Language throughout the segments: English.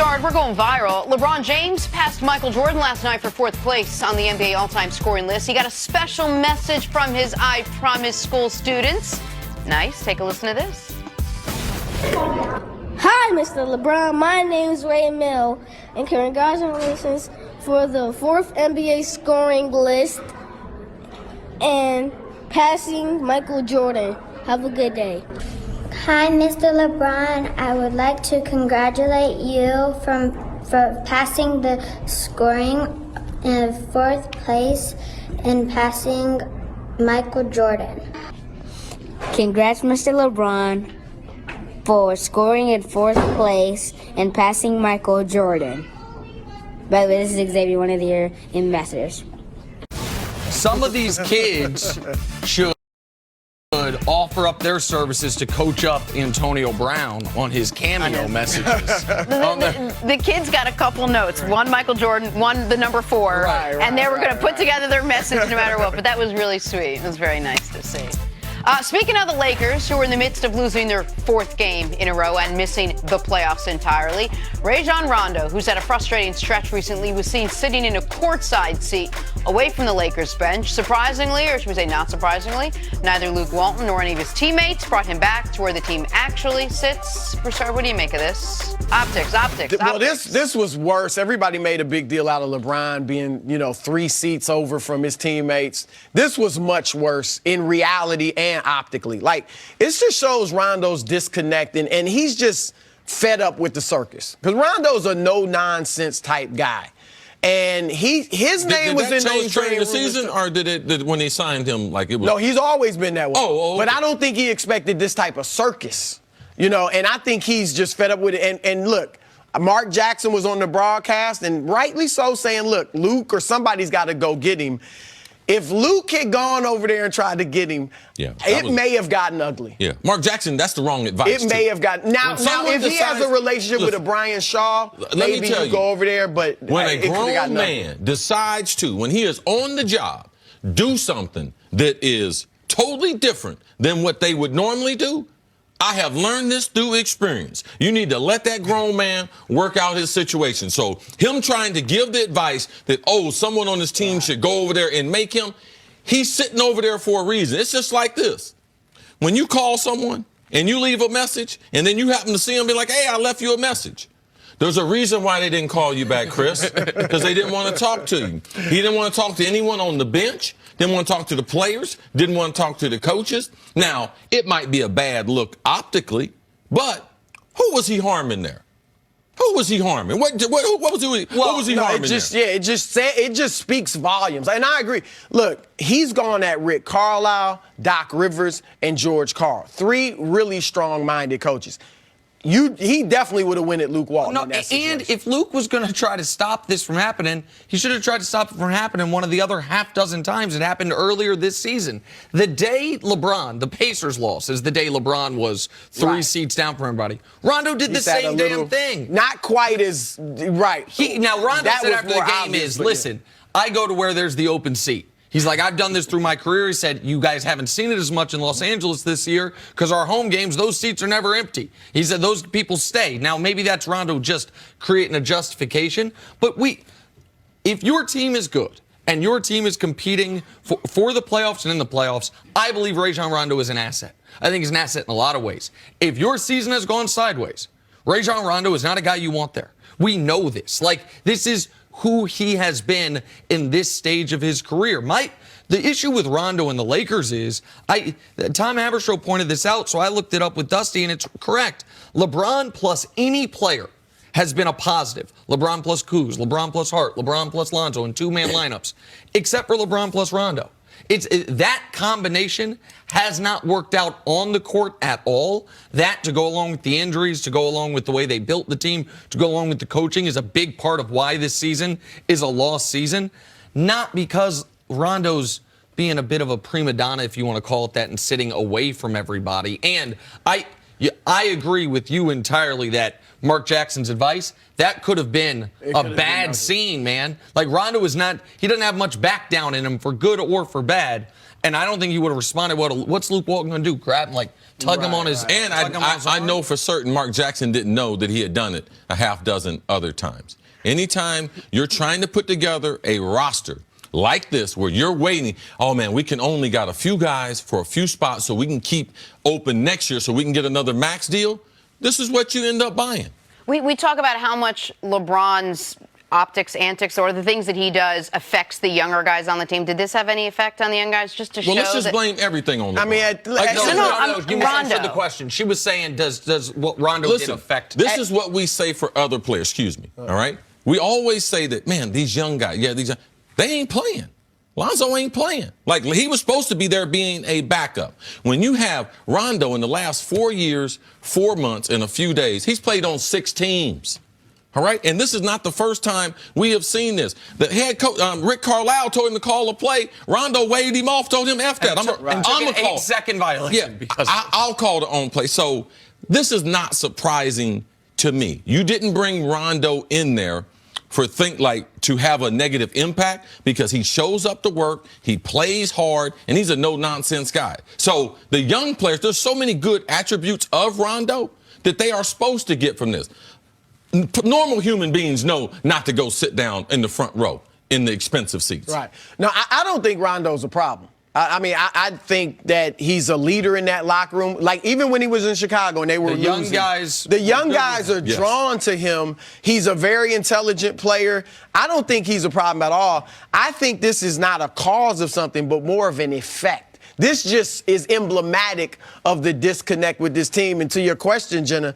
Broussard, we're going viral. LeBron James passed Michael Jordan last night for fourth place on the NBA all-time scoring list. He got a special message from his I Promise school students. Nice. Take a listen to this. Hi, Mr. LeBron. My name is Ray Mill, and congratulations for the fourth NBA scoring list and passing Michael Jordan. Have a good day. Hi, Mr. LeBron. I would like to congratulate you for passing the scoring in fourth place and passing Michael Jordan. Congrats, Mr. LeBron, for scoring in fourth place and passing Michael Jordan. By the way, this is Xavier, one of your ambassadors. Some of these kids should offer up their services to coach up Antonio Brown on his cameo messages. The kids got a couple notes. One Michael Jordan, one the number 4. And they were going to put together their message no matter what. But that was really sweet. It was very nice to see. Speaking of the Lakers, who are in the midst of losing their fourth game in a row and missing the playoffs entirely, Rajon Rondo, who's had a frustrating stretch recently, was seen sitting in a courtside seat away from the Lakers bench. Surprisingly, or should we say not surprisingly, neither Luke Walton nor any of his teammates brought him back to where the team actually sits. Broussard, what do you make of this? Optics. Well, this was worse. Everybody made a big deal out of LeBron being, 3 seats over from his teammates. This was much worse in reality and optically. Like, it just shows Rondo's disconnecting, and he's just fed up with the circus. Because Rondo's a no-nonsense type guy. And his name was in those during the season, or did when they signed him, like it was? No, he's always been that way. Oh, okay. But I don't think he expected this type of circus. And I think he's just fed up with it. And look, Mark Jackson was on the broadcast, and rightly so, saying, look, Luke or somebody's got to go get him. If Luke had gone over there and tried to get him, it may have gotten ugly. Yeah, Mark Jackson, that's the wrong advice. It may have gotten. Now if he has a relationship with a Brian Shaw, maybe you go over there, but when a grown man decides to, when he is on the job, do something that is totally different than what they would normally do, I have learned this through experience. You need to let that grown man work out his situation. So him trying to give the advice that, someone on his team should go over there and make him, he's sitting over there for a reason. It's just like this. When you call someone and you leave a message and then you happen to see him be like, hey, I left you a message. There's a reason why they didn't call you back, Chris, because they didn't want to talk to you. He didn't want to talk to anyone on the bench, didn't want to talk to the players, didn't want to talk to the coaches. Now, it might be a bad look optically, but who was he harming there? Who was he harming? What was he harming there? It just speaks volumes. And I agree. Look, he's gone at Rick Carlisle, Doc Rivers, and George Karl. 3 really strong-minded coaches. He definitely would have won at Luke Walton. No, in that situation. and if Luke was going to try to stop this from happening, he should have tried to stop it from happening one of the other half dozen times it happened earlier this season. The day LeBron, the Pacers lost, is the day LeBron was 3 seats down from everybody. Rondo did the same damn thing. Not quite as right. Now, Rondo said after the game listen, I go to where there's the open seat. He's like, I've done this through my career. He said, you guys haven't seen it as much in Los Angeles this year because our home games, those seats are never empty. He said those people stay. Now, maybe that's Rondo just creating a justification. But if your team is good and your team is competing for the playoffs and in the playoffs, I believe Rajon Rondo is an asset. I think he's an asset in a lot of ways. If your season has gone sideways, Rajon Rondo is not a guy you want there. We know this. Like, this is who he has been in this stage of his career. The issue with Rondo and the Lakers is, Tom Haberstroh pointed this out, so I looked it up with Dusty, and it's correct. LeBron plus any player has been a positive. LeBron plus Kuz, LeBron plus Hart, LeBron plus Lonzo in 2-man lineups, except for LeBron plus Rondo. That combination has not worked out on the court at all. That, to go along with the injuries, to go along with the way they built the team, to go along with the coaching, is a big part of why this season is a lost season. Not because Rondo's being a bit of a prima donna, if you want to call it that, and sitting away from everybody. And I agree with you entirely that Mark Jackson's advice, that could have been a bad scene, man. Like, Rondo is not, he doesn't have much back down in him for good or for bad. And I don't think he would have responded. What's Luke Walton going to do? Grab him, like tug him on his. And I know for certain Mark Jackson didn't know that he had done it a half dozen other times. Anytime you're trying to put together a roster like this where you're waiting, oh man, we can only got a few guys for a few spots so we can keep open next year so we can get another max deal. This is what you end up buying. We talk about how much LeBron's optics, antics, or the things that he does affects the younger guys on the team. Did this have any effect on the young guys? Just to show let's just blame everything on LeBron. I mean, you misunderstood the question. She was saying, does what Rondo did affect? This is what we say for other players. Excuse me. All right. We always say that, man, these young guys, they ain't playing. Lonzo ain't playing. Like, he was supposed to be there being a backup. When you have Rondo in the last 4 years, 4 months, and a few days, he's played on 6 teams. All right? And this is not the first time we have seen this. The head coach, Rick Carlisle, told him to call a play. Rondo waved him off, told him F that. I'm an 8-second violation. Yeah, I'll call the on play. So this is not surprising to me. You didn't bring Rondo in there to have a negative impact, because he shows up to work, he plays hard, and he's a no-nonsense guy. So the young players, there's so many good attributes of Rondo that they are supposed to get from this. Normal human beings know not to go sit down in the front row in the expensive seats. Right. No, I don't think Rondo's a problem. I think that he's a leader in that locker room. Like, even when he was in Chicago and they were losing, the young guys are drawn to him. He's a very intelligent player. I don't think he's a problem at all. I think this is not a cause of something, but more of an effect. This just is emblematic of the disconnect with this team. And to your question, Jenna,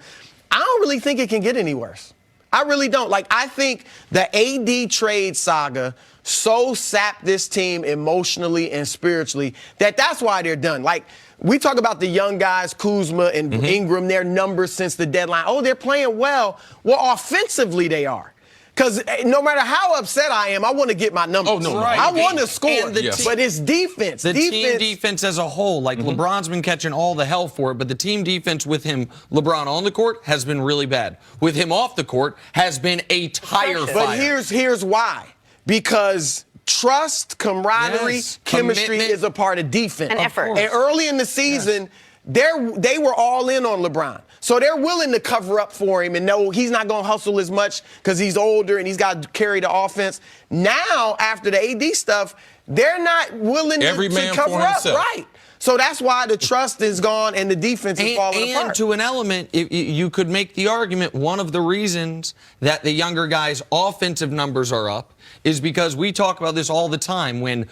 I don't really think it can get any worse. I really don't. Like, I think the AD trade saga so sapped this team emotionally and spiritually that's why they're done. Like, we talk about the young guys, Kuzma and Ingram, their numbers since the deadline. Oh, they're playing well. Well, offensively they are. Because no matter how upset I am, I want to get my numbers. Oh, no. I want to score. But it's defense. The team defense as a whole, like LeBron's been catching all the hell for it, but the team defense with him, LeBron on the court, has been really bad. With him off the court, has been a tire fire. But here's why. Because trust, camaraderie, chemistry is a part of defense. And effort. And early in the season, they were all in on LeBron. So they're willing to cover up for him and know he's not going to hustle as much because he's older and he's got to carry the offense. Now, after the AD stuff, they're not willing to cover up. Right. So that's why the trust is gone and the defense is falling apart. And to an element, you could make the argument one of the reasons that the younger guys' offensive numbers are up is because we talk about this all the time when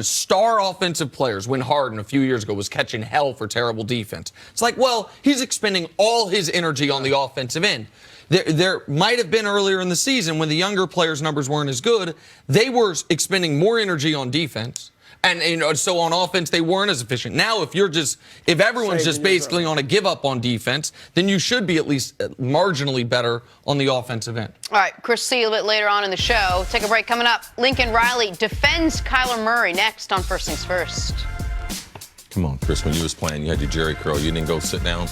star offensive players, when Harden a few years ago was catching hell for terrible defense. It's like, well, he's expending all his energy on the offensive end. There might have been earlier in the season when the younger players' numbers weren't as good, they were expending more energy on defense. And so on offense, they weren't as efficient. Now, if everyone's just basically on a give up on defense, then you should be at least marginally better on the offensive end. All right, Chris, see you a bit later on in the show. Take a break. Coming up, Lincoln Riley defends Kyler Murray next on First Things First. Come on, Chris, when you was playing, you had your Jerry curl. You didn't go sit down.